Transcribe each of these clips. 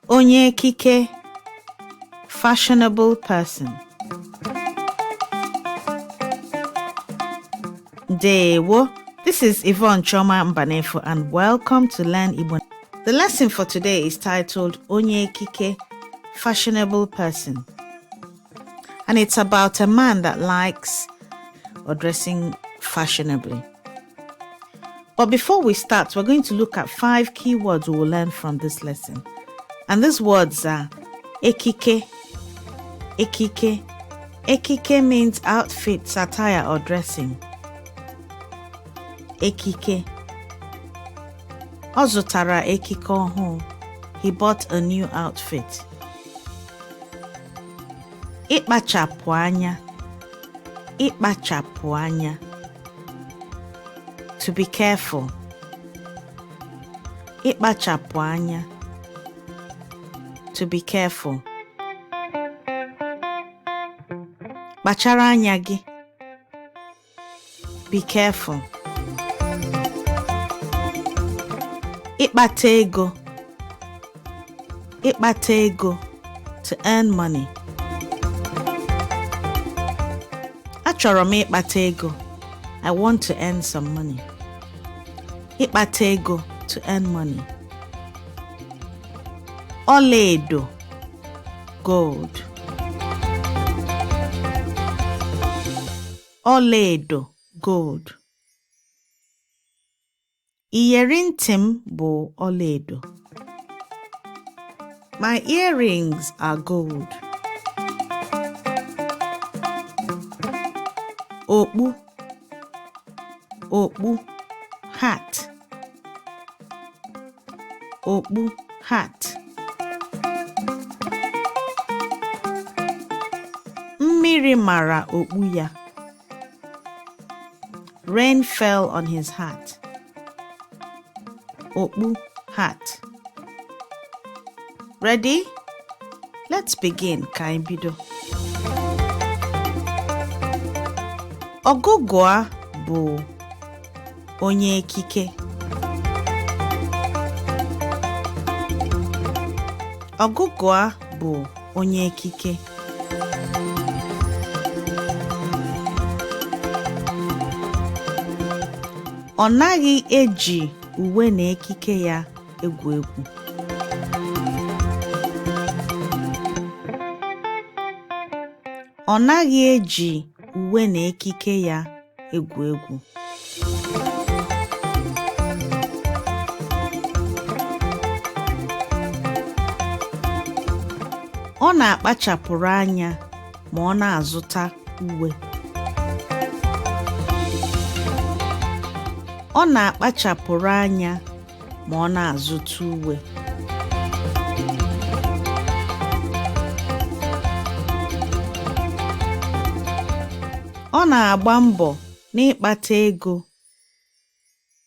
Onye Ekike, fashionable person. Ndewo. This is Yvonne Choma Mbanefo and welcome to Learn Igbo. The lesson for today is titled Onye Ekike, fashionable person. And it's about a man that likes or dressing fashionably. But before we start, we're going to look at 5 key words we will learn from this lesson. And these words are Ekike. Ekike. Ekike means outfits, attire, or dressing. Ekike. Ọ zụtara ekike ọhụụ. He bought a new outfit. Ịkpachapụ anya. Ịkpachapụ anya. To be careful. Ịkpachapụ anya. To be careful. Kpachara anya gị. Be careful. Ịkpata ego. Ịkpata ego. To earn money. Achọrọ m ịkpata ego. I want to earn some money. Ịkpata ego. To earn money. Ọlaedo. Gold. Ọlaedo. Gold. Iyeri ntị m bụ ọlaedo. My earrings are gold. Okpu. Okpu. Hat. Okpu. Hat. Mmiri mara okpu ya. Rain fell on his hat. Okpu. Hat. Ready? Let's begin. Ka anyị bido. Ọgụgụ a bụ onye ekike. Ọgụgụ a bụ onye ekike. Ọ naghị eji uwe na ekike ya egwu egwu. Ọ naghị eji uwe na ekike ya egwu egwu. Ọ na-akpachapụrụ anya ma ọ na-azụta uwe. Ọ na-akpachapụrụ anya ma ọ na-azụta uwe. Ọ na-agba mbọ n'ịkpata ego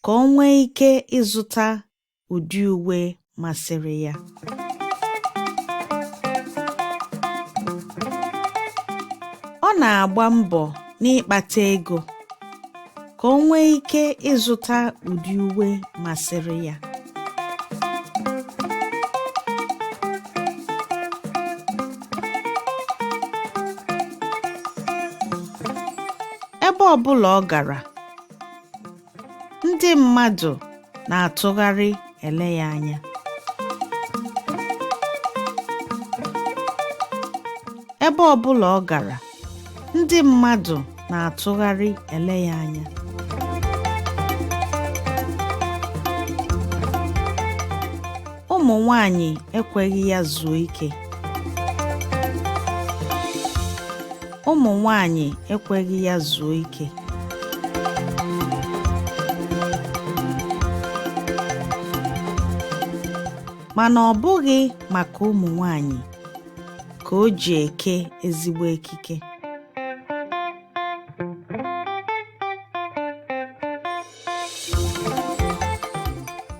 ka o nwee ike ịzụta ụdị uwe masịrị ya. Ọ na-agba mbọ n'ịkpata ego ka o nwee ike ịzụta ụdị uwe masịrị ya. Ebe ọbụla ọ gara, ndị mmadụ na-atụgharị ele ya anya. Ebe ọbụla ọ gara, ndị mmadụ na-atụgharị ele ya anya. Ụmụ nwanyị ekweghị ya zuo ike. Ụmụ nwanyị ekweghị ya zuo ike. Mana ọ bụghị maka ụmụ nwanyị ka o ji eke ezigbo ekike.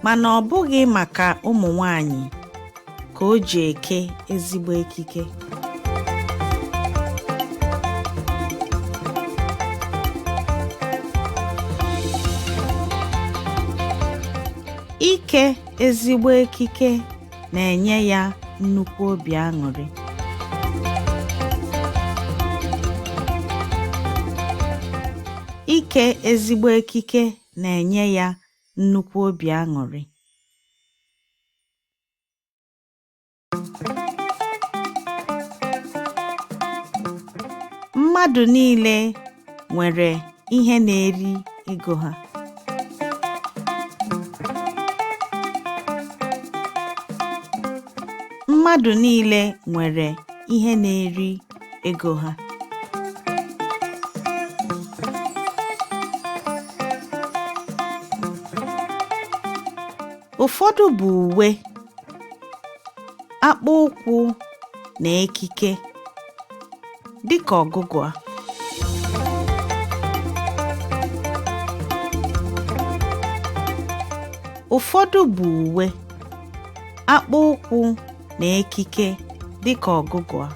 Mana ọ bụghị maka ụmụ nwanyị ka o ji eke ezigbo ekike. Ike ezigbo ekike na-enye ya nnukwu obi aṅụrị. Ike ezigbo ekike na-enye ya nnukwu obi aṅụrị. Mmadụ niile nwere ihe na-eri ego ha. Mmadụ niile nwere ihe na-eri ego ha. Ụfọdụ bụ uwe, akpụ ụkwụ na ekike, dịka ọgụgụ a. Ụfọdụ bụ uwe, akpụ ụkwụ na ekike, dịka ọgụgụ a.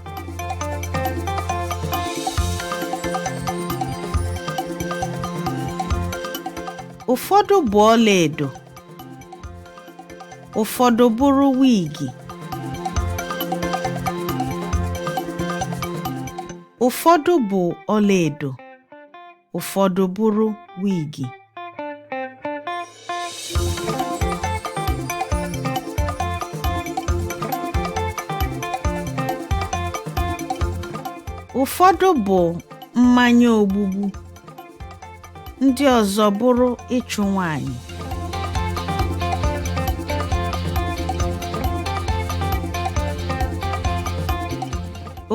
Ụfọdụ bụ ọla edo, ụfọdụ bụrụ wigi. Ụfọdụ bụ ọla edo, ụfọdụ bụrụ wigi. Ụfọdụ bụ mmanya ogbugbu, ndị ọzọ bụrụ ịchụ nwanyị.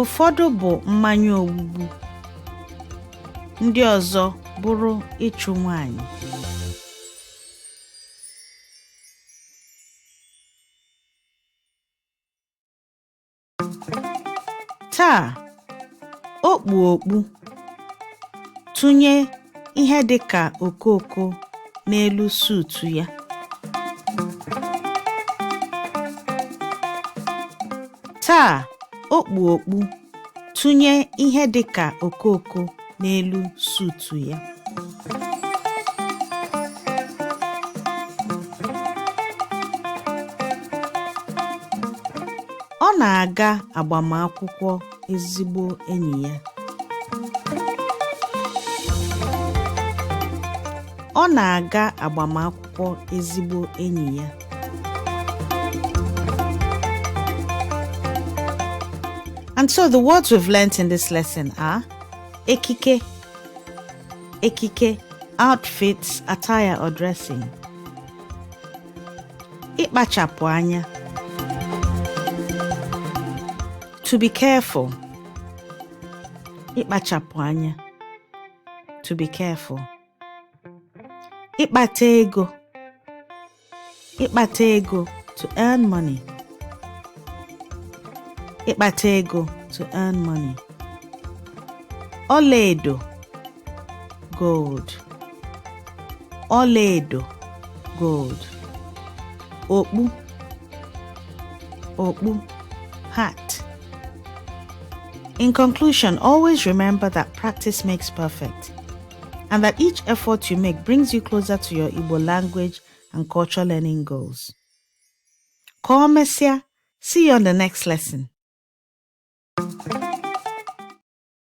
Ụfọdụ bụ mmanya ogbugbu, ndị ọzọ bụrụ ịchụ nwanyị. Taa, o kpu okpu, tụnye ihe dị ka okoko n'elu suutu ya. Taa, o kpu okpu, tụnye ihe dị ka okoko n'elu suutu ya. Ọ na-aga agbamakwụkwọ ezigbo enyi ya. Ọ na-aga agbamakwụkwọ ezigbo enyi ya. And so the words we've learnt in this lesson are Ekike, Ekike, outfits, attire or dressing. Ịkpachapụ anya, to be careful. Ịkpachapụ anya, to be careful. Ịkpata ego, ịkpata ego, to earn money. Ịkpata ego, to earn money. Ọla edo, gold. Ọla edo, gold. Okpu, okpu, hat. In conclusion, always remember that practice makes perfect, and that each effort you make brings you closer to your Igbo language and culture learning goals. Ka o mesịa, see you on the next lesson.